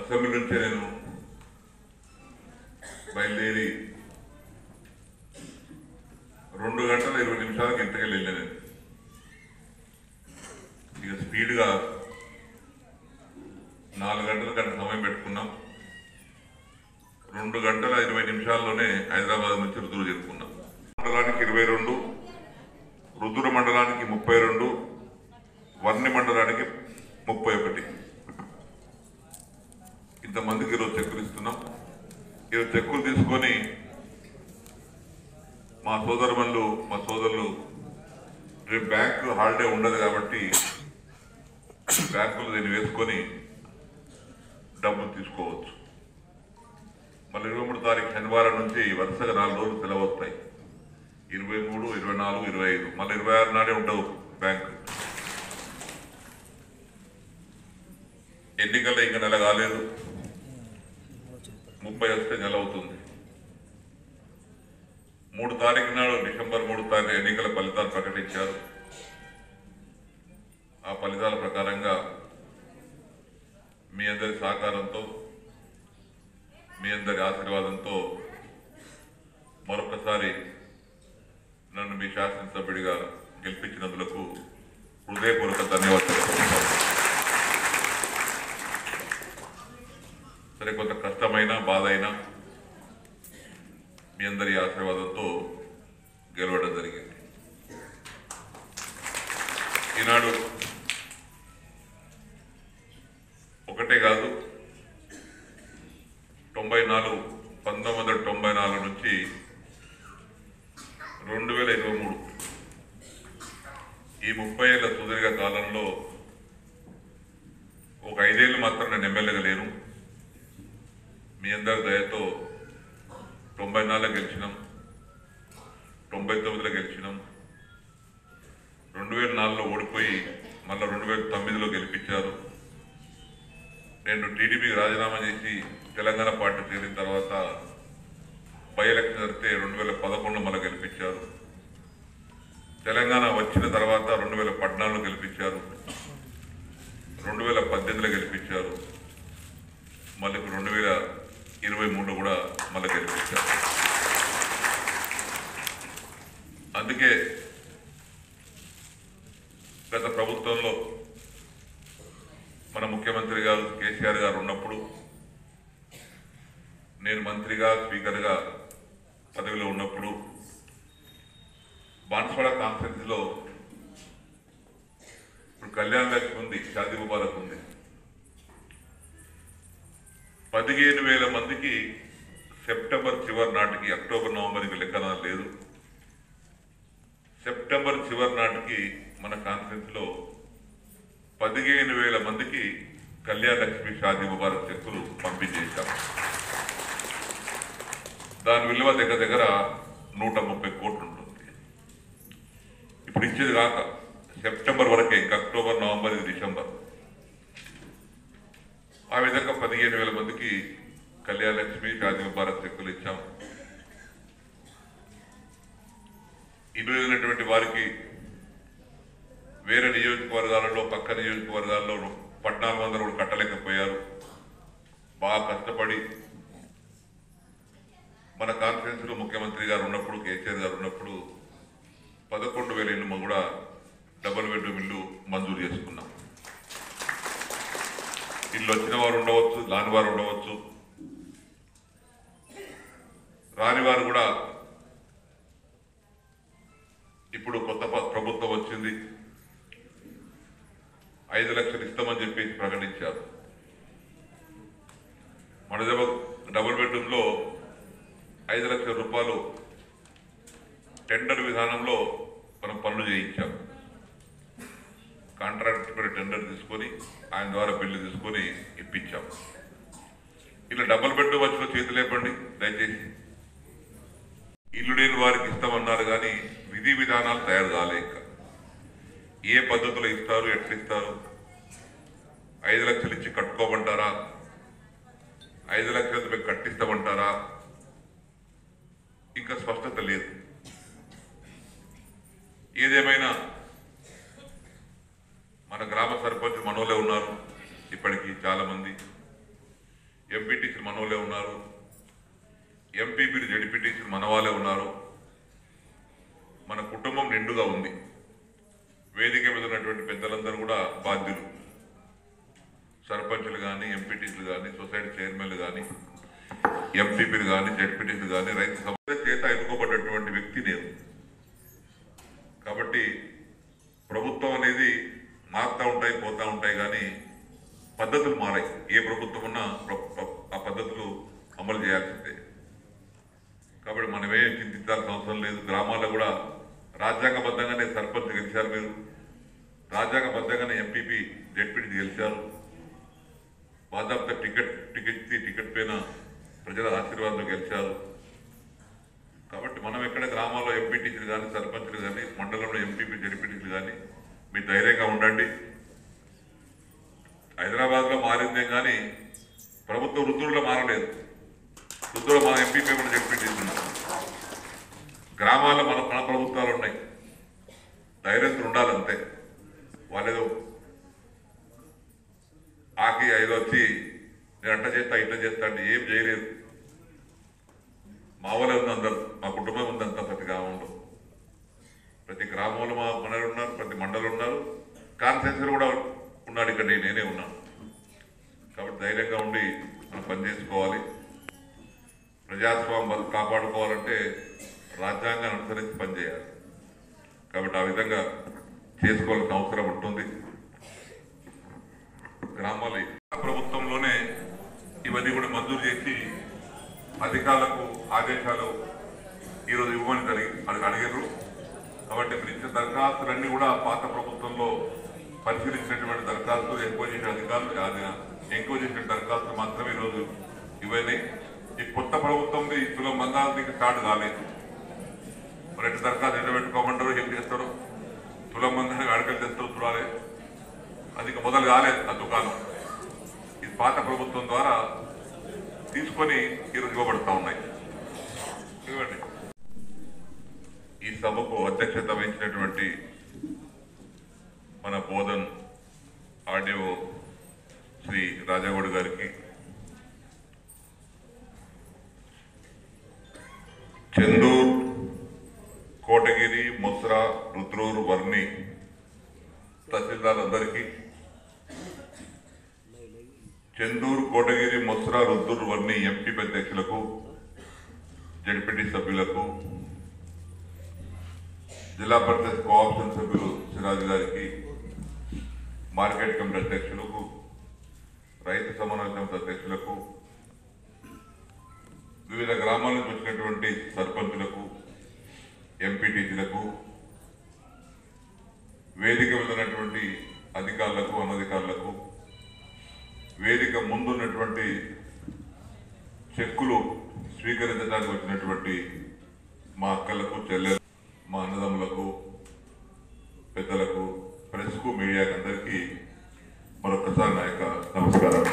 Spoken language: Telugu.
అసెంబ్లీ నుంచే నేను బయలుదేరి 2 గంటల 20 నిమిషాలకు ఇంటికి వెళ్ళాను. ఇక స్పీడ్గా 4 గంటల కంటే సమయం పెట్టుకున్నాం. 2 గంటల 20 నిమిషాల్లోనే హైదరాబాద్ నుంచి రుద్దురు చేరుకున్నాం. మండలానికి 22, రుద్దురు మండలానికి 32, వర్ణి మండలానికి 31. ఇంతమందికి ఈరోజు చెక్కులు ఇస్తున్నాం. ఈరోజు చెక్కులు తీసుకొని మా సోదరులు రేపు బ్యాంకు హాలిడే ఉండదు కాబట్టి బ్యాంకులు దీన్ని వేసుకొని డబ్బులు తీసుకోవచ్చు. మళ్ళీ 23 తారీఖు శనివారం నుంచి వరుసగా 4 రోజులు సెలవు వస్తాయి. 23, 24, 25, మళ్ళీ 26 నాడే ఉండవు బ్యాంకు. ఎన్నికల్లో ఇంకా నెల కాలేదు, 30 వస్తే నెల అవుతుంది. 3 తారీఖు నాడు డిసెంబర్ 3 తారీఖు ఎన్నికల ఫలితాలు ప్రకటించారు. ఆ ఫలితాల ప్రకారంగా మీ అందరి సహకారంతో, మీ అందరి ఆశీర్వాదంతో మరొకసారి నన్ను మీ శాసనసభ్యుడిగా గెలిపించినందుకు హృదయపూర్వక ధన్యవాదాలు. సరే, కొంత కష్టమైన బాధ అయినా మీ అందరి ఆశీర్వాదంతో గెలవడం జరిగింది. ఈనాడు ఒకటే కాదు, 1994 నుంచి 2023 ఈ 30 ఏళ్ల సుదీర్ఘ కాలంలో ఒక 5 ఏళ్ళు మాత్రం నేను ఎమ్మెల్యేగా లేను. మీ అందరి దయతో 94లో గెలిచినాం, 99లో గెలిచినాం, 2004లో ఓడిపోయి మళ్ళీ 2009లో గెలిపించారు. నేను టీడీపీకి రాజీనామా చేసి తెలంగాణ పార్టీ చేరిన తర్వాత బై ఎలక్షన్ జరిగితే 2011లో మళ్ళీ గెలిపించారు. తెలంగాణ వచ్చిన తర్వాత 2014లో గెలిపించారు, 2018లో గెలిపించారు, మళ్ళీ 2023లో కూడా మళ్ళీ గెలిపించారు. అందుకే గత ప్రభుత్వంలో మన ముఖ్యమంత్రి గారు కేసీఆర్ గారు ఉన్నప్పుడు నేను మంత్రిగా, స్పీకర్గా పదవిలో ఉన్నప్పుడు బాన్స్వాడ కాన్ఫరెన్స్లో ఇప్పుడు కళ్యాణ లక్ష్మి ఉంది, షాదీ ముబారక్ ఉంది. 15,000 మందికి సెప్టెంబర్ చివరి నాటికి, అక్టోబర్ నవంబర్కి లెక్కన లేదు, సెప్టెంబర్ చివరి నాటికి మన కాన్ఫరెన్స్లో 15,000 మందికి కళ్యాణ లక్ష్మి షాదీ ముబారక్ చెక్కులు పంపించేశాం. దాని విలువ దగ్గర 130 కోట్లు ఉంటుంది. ఇప్పుడు ఇచ్చేది కాక సెప్టెంబర్ వరకే, ఇంకా అక్టోబర్, నవంబర్, డిసెంబర్, ఆ విధంగా 15,000 మందికి కళ్యాణ లక్ష్మి షాదీ ముబారక్ చెక్కులు ఇచ్చాం. ఇల్లు లేనటువంటి వారికి వేరే నియోజకవర్గాలలో, పక్క నియోజకవర్గాల్లో 1,400 కూడా కట్టలేకపోయారు. బాగా కష్టపడి మన కాన్ఫరెన్స్ లో ముఖ్యమంత్రి గారు ఉన్నప్పుడు, కేసీఆర్ గారు ఉన్నప్పుడు 11,000 ఇల్లు కూడా డబుల్ బెడ్రూమ్ ఇల్లు మంజూరు చేసుకున్నాం. ఇల్లు వచ్చిన వారు ఉండవచ్చు, రాని వారు ఉండవచ్చు. రాని వారు కూడా ఇప్పుడు కొత్త ప్రభుత్వం వచ్చింది, 5 లక్షలు ఇస్తామని చెప్పేసి ప్రకటించారు. మన డబుల్ బెడ్రూమ్ లో 5 లక్షల రూపాయలు టెండర్ విధానంలో మనం పనులు చేయించాం. కాంట్రాక్ట్ టెండర్ తీసుకొని ఆయన ద్వారా బిల్లు తీసుకొని ఇప్పించాం. ఇలా డబుల్ బెడ్రూమ్ వచ్చిన చేతులు లేపండి దయచేసి. ఇల్లు లేని వారికి ఇస్తామన్నారు కానీ విధి విధానాలు తయారు కాలే. ఇంకా ఏ పద్ధతిలో ఇస్తారు, ఎట్లా ఇస్తారు, 5 లక్షలు ఇచ్చి కట్టుకోమంటారా, 5 లక్షలు మీకు కట్టిస్తామంటారా, ఇంకా స్పష్టత లేదు. ఏదేమైనా మన గ్రామ సర్పంచ్ మనోలే ఉన్నారు, ఇప్పటికీ చాలా మంది ఎంపీటీసీలు మనవాళ్ళే ఉన్నారు, ఎంపీపీలు జడ్పీటీసీలు మనవాళ్ళే ఉన్నారు. మన కుటుంబం నిండుగా ఉంది. వేదిక మీద ఉన్నటువంటి పెద్దలందరూ కూడా బాధ్యులు. సర్పంచులు కానీ, ఎంపీటీసీలు కానీ, సొసైటీ చైర్మన్లు కానీ, ఎంపీపీలు కానీ, జడ్పీటీసీలు కానీ, రైతు సభ చేత ఎన్నుకోబడ్డటువంటి వ్యక్తి నేను. కాబట్టి ప్రభుత్వం అనేది మారుతూ ఉంటాయి, పోతూ ఉంటాయి, కానీ పద్ధతులు మారాయి. ఏ ప్రభుత్వం ఉన్నా ఆ పద్ధతులు అమలు చేయాల్సిందే. కాబట్టి మనమే చింతించాల్సిన అవసరం లేదు. గ్రామాల్లో కూడా రాజ్యాంగబద్ధంగానే సర్పంచ్ గెలిచారు, మీరు రాజ్యాంగబద్ధంగానే ఎంపీపీ జడ్పీటీ గెలిచారు. బాధాప్త టికెట్ పైన ప్రజల ఆశీర్వాదంతో గెలిచారు. కాబట్టి మనం ఎక్కడ గ్రామాల్లో ఎంపీటీసీలు కానీ, సర్పంచ్లు కానీ, మండలంలో ఎంపీపీ జడ్పీటీసీలు కానీ మీరు ధైర్యంగా ఉండండి. హైదరాబాద్లో మారిందే కానీ ప్రభుత్వ వృద్ధుల్లో మారలేదు. వృద్ధులు మన ఎంపీపీ మన జడ్పీటీసీలు ఉన్నారు. గ్రామాల్లో మన ప్రభుత్వాలు ఉన్నాయి. ధైర్యంతో ఉండాలంతే. వాళ్ళేదో ఆకి ఐదో వచ్చి నేను అట్లా చేస్తా ఇట్లా చేస్తా అంటే ఏం చేయలేదు. మా వాళ్ళే ఉంది, అందరు మా కుటుంబం ఉంది అంతా. ప్రతి గ్రామంలో మా మనలు ఉన్నారు, ప్రతి మండలు ఉన్నారు, కాన్స్టిట్యూన్సీ కూడా ఉన్నాడు. ఇక్కడ నేనే ఉన్నాను. కాబట్టి ధైర్యంగా ఉండి మనం పనిచేసుకోవాలి. ప్రజాస్వామ్యం కాపాడుకోవాలంటే రాజ్యాంగాన్ని అనుసరించి పనిచేయాలి. కాబట్టి ఆ విధంగా చేసుకోవాల్సిన అవసరం ఉంటుంది. గ్రామాల ప్రభుత్వంలోనే ఇవన్నీ కూడా మంజూరు చేసి అధికారులకు ఆదేశాలు ఈరోజు ఇవ్వమని అడిగారు. కాబట్టి మీరు ఇచ్చిన దరఖాస్తులన్నీ కూడా పాత ప్రభుత్వంలో పరిశీలించినటువంటి దరఖాస్తులు, ఎంక్వైరీ చేసిన అధికారులు ఎంక్వైరీ చేసిన దరఖాస్తులు మాత్రమే ఈరోజు ఇవన్నీ. ఈ కొత్త ప్రభుత్వం ఈ తులం మందానికి స్టార్ట్ కాలేదు. మరి ఎట్లా దరఖాస్తు ఎట్లా పెట్టుకోమంటారు, ఏం చేస్తారు? తులం మందానికి అడగలు తెస్తారు, చూడాలి. అది మొదలు కాలేదు ఆ దుకాణం. ఇది పాత ప్రభుత్వం ద్వారా తీసుకొని ఈరోజు ఇవ్వబడతా ఉన్నాయి. ఇవ్వండి. ఈ సభకు అధ్యక్షత వహించినటువంటి మన బోధన్ ఆర్డీఓ శ్రీ రాజాగౌడ్ గారికి, చందూర్, కోటగిరి, ముస్రా, రుద్రూర్, వర్ణి తహసీల్దార్ అందరికీ, చందూర్, కోటగిరి, ముస్రా, రుద్రూర్, వర్ణి ఎంపీ అధ్యక్షులకు, జడ్పీటీ సభ్యులకు, జిల్లా పరిషత్ కోఆప్షన్ సభ్యులు సిరాజ్ గారికి, మార్కెట్ కమిటీ అధ్యక్షులకు, రైతు సమన్వయ సమితి అధ్యక్షులకు, వివిధ గ్రామాల నుంచి వచ్చినటువంటి సర్పంచులకు, ఎంపీటీసీలకు, వేదిక వెళ్ళినటువంటి అధికారులకు, అనధికారులకు, వేదిక ముందున్నటువంటి చెక్కులు స్వీకరించడానికి వచ్చినటువంటి మా అక్కలకు, చెల్లెలకు, మా అన్నదమ్ములకు, పెద్దలకు, ప్రెస్కు, మీడియాకు అందరికీ మరొకసారి నా యొక్క నమస్కారాలు.